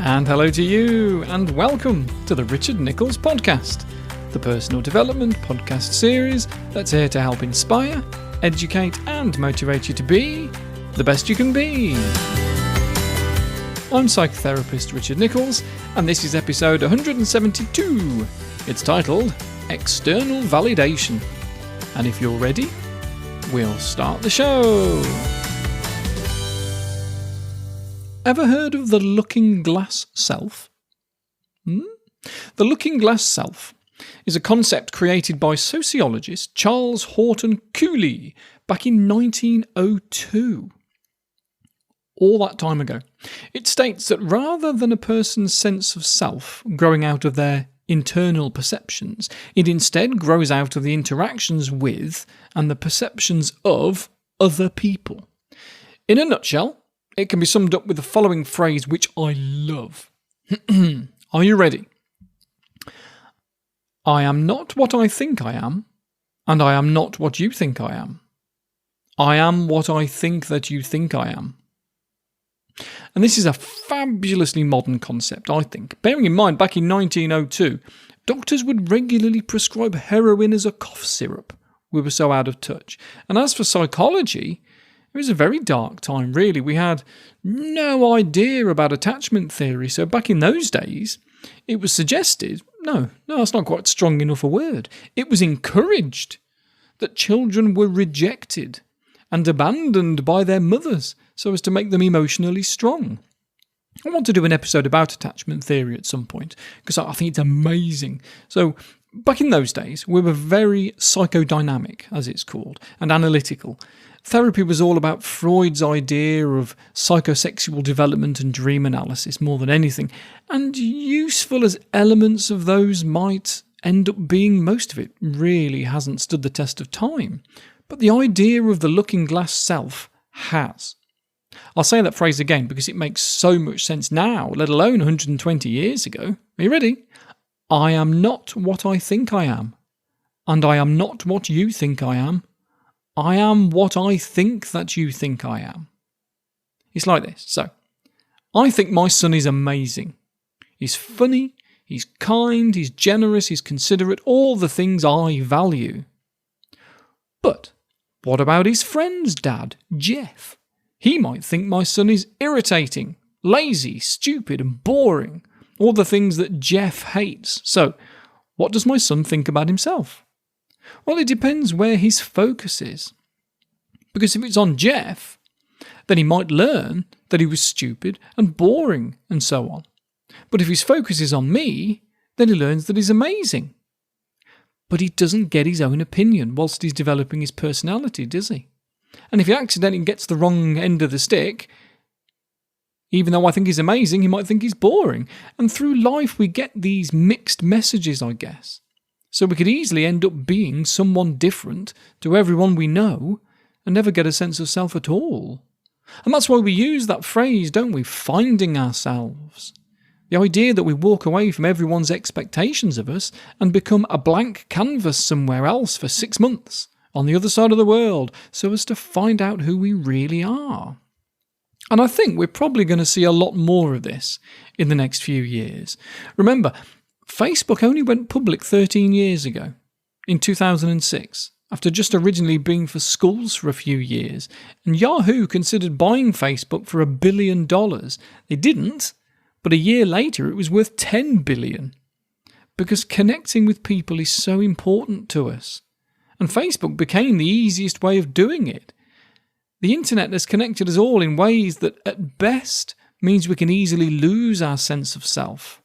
And hello to you, and welcome to the Richard Nicholls podcast, the personal development podcast series that's here to help inspire, educate, and motivate you to be the best you can be. I'm psychotherapist Richard Nicholls, and this is episode 172. It's titled External Validation. And if you're ready, we'll start the show. Ever heard of the looking glass self? The looking glass self is a concept created by sociologist Charles Horton Cooley back in 1902. All that time ago. It states that rather than a person's sense of self growing out of their internal perceptions, it instead grows out of the interactions with and the perceptions of other people. In a nutshell, it can be summed up with the following phrase, which I love. Are you ready? I am not what I think I am, and I am not what you think I am. I am what I think that you think I am. And this is a fabulously modern concept, I think. Bearing in mind, back in 1902, doctors would regularly prescribe heroin as a cough syrup. We were so out of touch. And as for psychology, it was a very dark time, really. We had no idea about attachment theory. So back in those days, it was suggested, no, that's not quite strong enough a word. It was encouraged that children were rejected and abandoned by their mothers so as to make them emotionally strong. I want to do an episode about attachment theory at some point because I think it's amazing. So back in those days, we were very psychodynamic, as it's called, and analytical. Therapy was all about Freud's idea of psychosexual development and dream analysis more than anything, and useful as elements of those might end up being, most of it really hasn't stood the test of time. But the idea of the looking glass self has. I'll say that phrase again because it makes so much sense now, let alone 120 years ago. Are you ready? I am not what I think I am, and I am not what you think I am. I am what I think that you think I am. It's like this. So, I think my son is amazing. He's funny, he's kind, he's generous, he's considerate, all the things I value. But what about his friend's dad, Jeff? He might think my son is irritating, lazy, stupid, and boring, all the things that Jeff hates. So, what does my son think about himself? Well, it depends where his focus is. Because if it's on Jeff, then he might learn that he was stupid and boring and so on. But if his focus is on me, then he learns that he's amazing. But he doesn't get his own opinion whilst he's developing his personality, does he? And if he accidentally gets the wrong end of the stick, even though I think he's amazing, he might think he's boring. And through life we get these mixed messages, I guess. So we could easily end up being someone different to everyone we know and never get a sense of self at all. And that's why we use that phrase, don't we? Finding ourselves. The idea that we walk away from everyone's expectations of us and become a blank canvas somewhere else for 6 months on the other side of the world so as to find out who we really are. And I think we're probably going to see a lot more of this in the next few years. Remember, Facebook only went public 13 years ago, in 2006, after just originally being for schools for a few years, and Yahoo considered buying Facebook for $1 billion. They didn't, but a year later it was worth $10 billion, because connecting with people is so important to us, and Facebook became the easiest way of doing it. The internet has connected us all in ways that at best means we can easily lose our sense of self.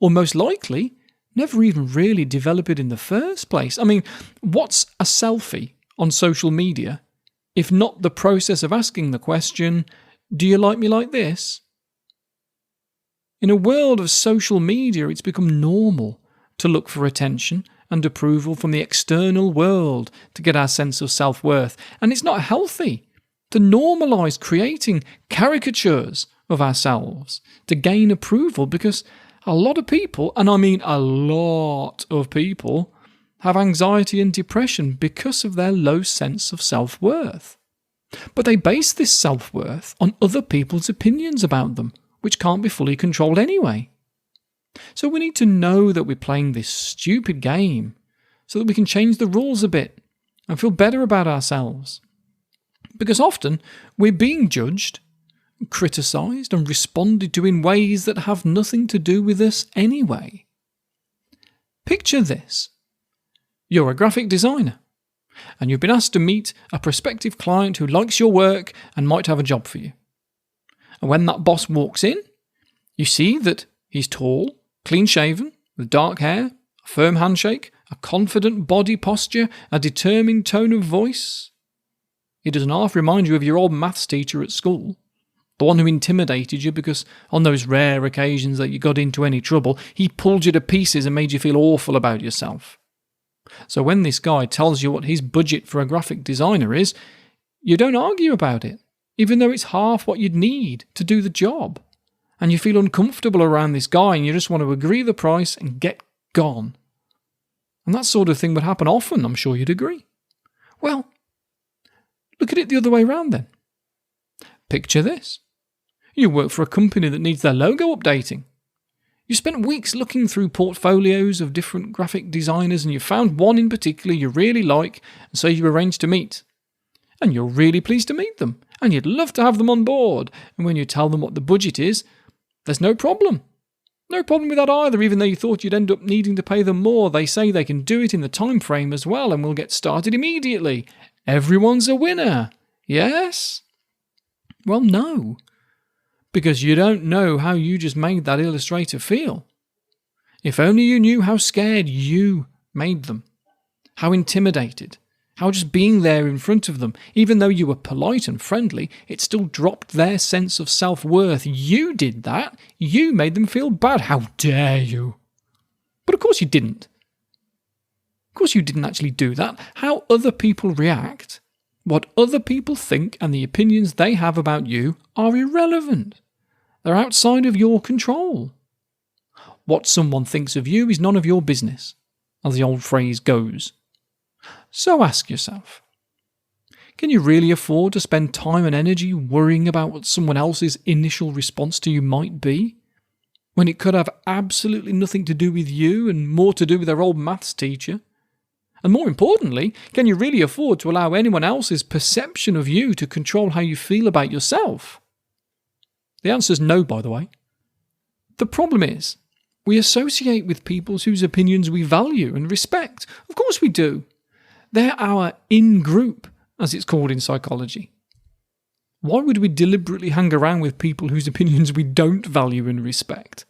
Or most likely, never even really develop it in the first place. I mean, what's a selfie on social media if not the process of asking the question, do you like me like this? In a world of social media, it's become normal to look for attention and approval from the external world to get our sense of self-worth. And it's not healthy to normalise creating caricatures of ourselves to gain approval, because a lot of people, and I mean a lot of people, have anxiety and depression because of their low sense of self-worth. But they base this self-worth on other people's opinions about them, which can't be fully controlled anyway. So we need to know that we're playing this stupid game so that we can change the rules a bit and feel better about ourselves. Because often we're being judged, criticised and responded to in ways that have nothing to do with us anyway. Picture this. You're a graphic designer, and you've been asked to meet a prospective client who likes your work and might have a job for you. And when that boss walks in, you see that he's tall, clean-shaven, with dark hair, a firm handshake, a confident body posture, a determined tone of voice. He doesn't half remind you of your old maths teacher at school, the one who intimidated you because on those rare occasions that you got into any trouble, he pulled you to pieces and made you feel awful about yourself. So when this guy tells you what his budget for a graphic designer is, you don't argue about it, even though it's half what you'd need to do the job. And you feel uncomfortable around this guy and you just want to agree the price and get gone. And that sort of thing would happen often, I'm sure you'd agree. Well, look at it the other way around then. Picture this. You work for a company that needs their logo updating. You spent weeks looking through portfolios of different graphic designers and you found one in particular you really like, and so you arranged to meet. And you're really pleased to meet them, and you'd love to have them on board, and when you tell them what the budget is, there's no problem. No problem with that either, even though you thought you'd end up needing to pay them more. They say they can do it in the time frame as well, and we'll get started immediately. Everyone's a winner. Yes? Well, no. Because you don't know how you just made that illustrator feel. If only you knew how scared you made them, how intimidated, how just being there in front of them, even though you were polite and friendly, it still dropped their sense of self-worth. You did that. You made them feel bad. How dare you? But of course you didn't. Of course you didn't actually do that. How other people react, what other people think and the opinions they have about you are irrelevant. They're outside of your control. What someone thinks of you is none of your business, as the old phrase goes. So ask yourself, can you really afford to spend time and energy worrying about what someone else's initial response to you might be, when it could have absolutely nothing to do with you and more to do with their old maths teacher? And more importantly, can you really afford to allow anyone else's perception of you to control how you feel about yourself? The answer is no, by the way. The problem is, we associate with people whose opinions we value and respect. Of course we do. They're our in-group, as it's called in psychology. Why would we deliberately hang around with people whose opinions we don't value and respect?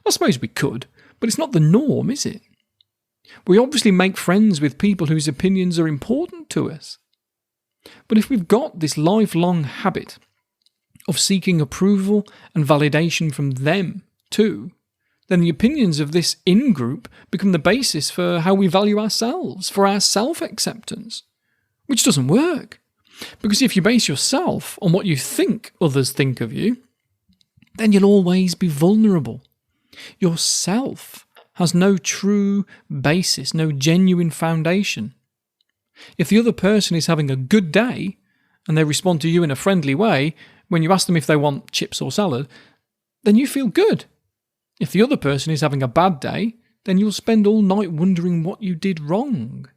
I suppose we could, but it's not the norm, is it? We obviously make friends with people whose opinions are important to us. But if we've got this lifelong habit of seeking approval and validation from them too, then the opinions of this in-group become the basis for how we value ourselves, for our self-acceptance, which doesn't work. Because if you base yourself on what you think others think of you, then you'll always be vulnerable. Yourself has no true basis, no genuine foundation. If the other person is having a good day and they respond to you in a friendly way when you ask them if they want chips or salad, then you feel good. If the other person is having a bad day, then you'll spend all night wondering what you did wrong.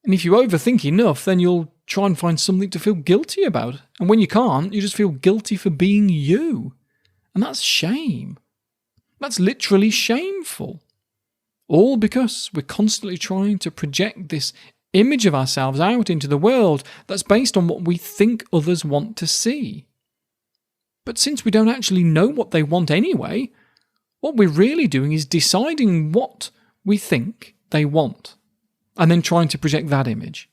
And if you overthink enough, then you'll try and find something to feel guilty about. And when you can't, you just feel guilty for being you. And that's shame. That's literally shameful. All because we're constantly trying to project this image of ourselves out into the world that's based on what we think others want to see. But since we don't actually know what they want anyway, what we're really doing is deciding what we think they want, and then trying to project that image.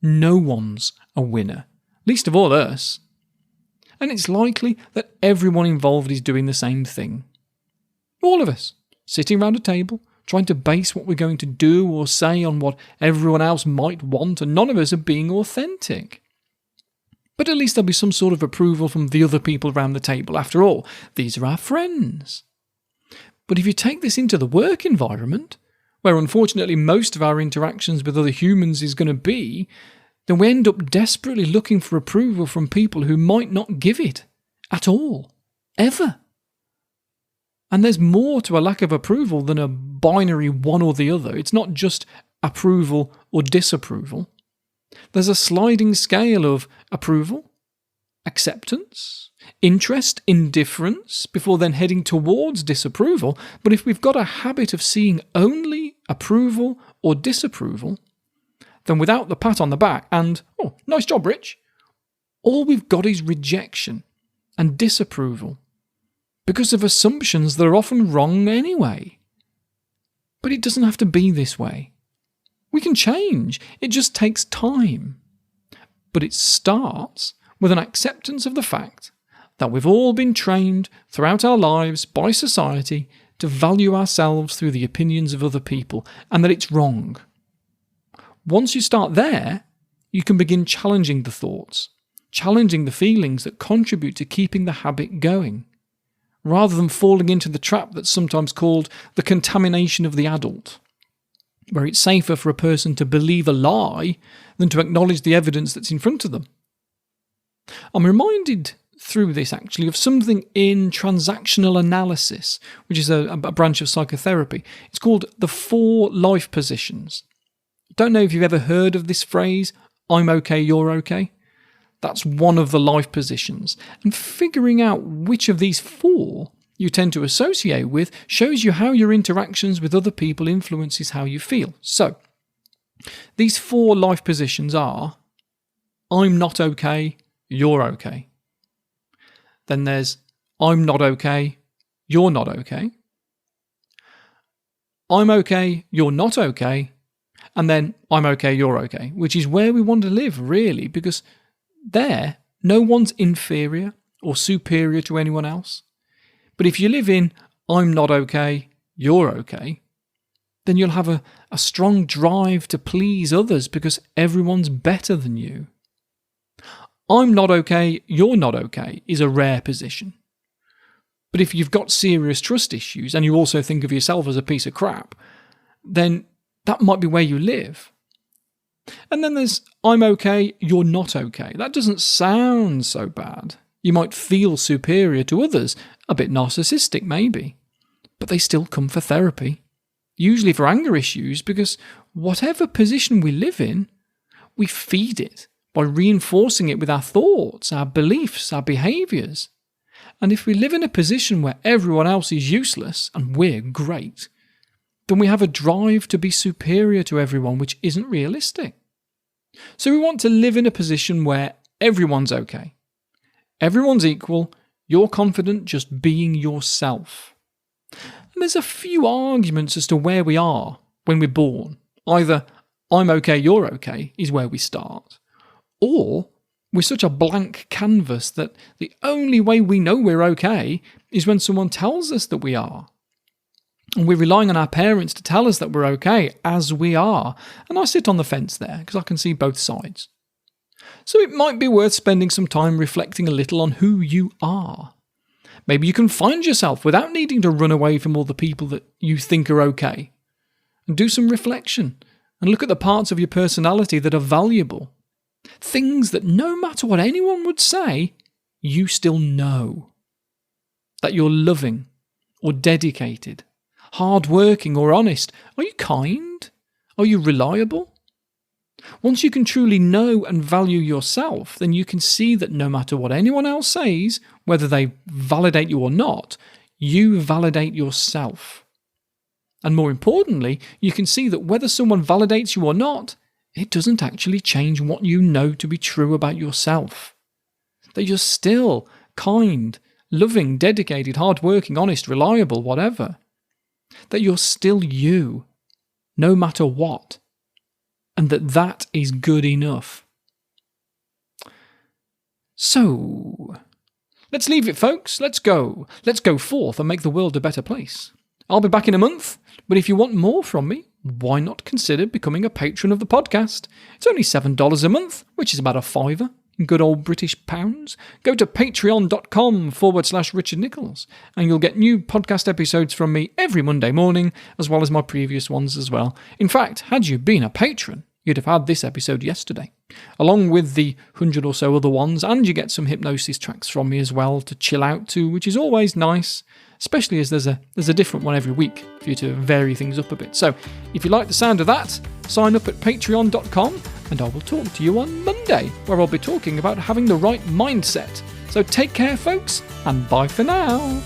No one's a winner, least of all us. And it's likely that everyone involved is doing the same thing. All of us, sitting around a table, trying to base what we're going to do or say on what everyone else might want, and none of us are being authentic. But at least there'll be some sort of approval from the other people around the table. After all, these are our friends. But if you take this into the work environment, where unfortunately most of our interactions with other humans is going to be, then we end up desperately looking for approval from people who might not give it at all, ever. And there's more to a lack of approval than a binary one or the other. It's not just approval or disapproval. There's a sliding scale of approval, acceptance, interest, indifference, before then heading towards disapproval. But if we've got a habit of seeing only approval or disapproval, then without the pat on the back and, oh, nice job, Rich, all we've got is rejection and disapproval because of assumptions that are often wrong anyway. But it doesn't have to be this way. We can change. It just takes time. But it starts with an acceptance of the fact that we've all been trained throughout our lives by society to value ourselves through the opinions of other people, and that it's wrong. Once you start there, you can begin challenging the thoughts, challenging the feelings that contribute to keeping the habit going, rather than falling into the trap that's sometimes called the contamination of the adult, where it's safer for a person to believe a lie than to acknowledge the evidence that's in front of them. I'm reminded through this actually of something in transactional analysis, which is a branch of psychotherapy. It's called the 4 life positions. Don't know if you've ever heard of this phrase, I'm okay, you're okay. That's one of the life positions. And figuring out which of these 4 you tend to associate with shows you how your interactions with other people influences how you feel. So, these 4 life positions are, I'm not okay, you're okay. Then there's, I'm not okay, you're not okay. I'm okay, you're not okay. And then, I'm okay, you're okay, which is where we want to live, really, because there, no one's inferior or superior to anyone else. But if you live in, I'm not okay, you're okay, then you'll have a strong drive to please others because everyone's better than you. I'm not okay, you're not okay is a rare position. But if you've got serious trust issues and you also think of yourself as a piece of crap, then that might be where you live. And then there's, I'm okay, you're not okay. That doesn't sound so bad. You might feel superior to others, a bit narcissistic maybe, but they still come for therapy, usually for anger issues, because whatever position we live in, we feed it by reinforcing it with our thoughts, our beliefs, our behaviours. And if we live in a position where everyone else is useless and we're great, then we have a drive to be superior to everyone, which isn't realistic. So we want to live in a position where everyone's okay. Everyone's equal, you're confident just being yourself. And there's a few arguments as to where we are when we're born. Either I'm okay, you're okay is where we start. Or we're such a blank canvas that the only way we know we're okay is when someone tells us that we are. And we're relying on our parents to tell us that we're okay as we are. And I sit on the fence there because I can see both sides. So it might be worth spending some time reflecting a little on who you are. Maybe you can find yourself without needing to run away from all the people that you think are okay. And do some reflection and look at the parts of your personality that are valuable. Things that no matter what anyone would say, you still know. That you're loving or dedicated, hardworking or honest. Are you kind? Are you reliable? Once you can truly know and value yourself, then you can see that no matter what anyone else says, whether they validate you or not, you validate yourself. And more importantly, you can see that whether someone validates you or not, it doesn't actually change what you know to be true about yourself. That you're still kind, loving, dedicated, hardworking, honest, reliable, whatever. That you're still you, no matter what. And that is good enough. So, let's leave it, folks. Let's go. Let's go forth and make the world a better place. I'll be back in a month, but if you want more from me, why not consider becoming a patron of the podcast? It's only $7 a month, which is about a £5 in good old British pounds. Go to patreon.com/Richard Nicholls, and you'll get new podcast episodes from me every Monday morning, as well as my previous ones as well. In fact, had you been a patron, you'd have had this episode yesterday, along with the 100 or so other ones, and you get some hypnosis tracks from me as well to chill out to, which is always nice. especially as there's a different one every week for you to vary things up a bit. So if you like the sound of that, sign up at patreon.com and I will talk to you on Monday, where I'll be talking about having the right mindset. So take care, folks, and bye for now.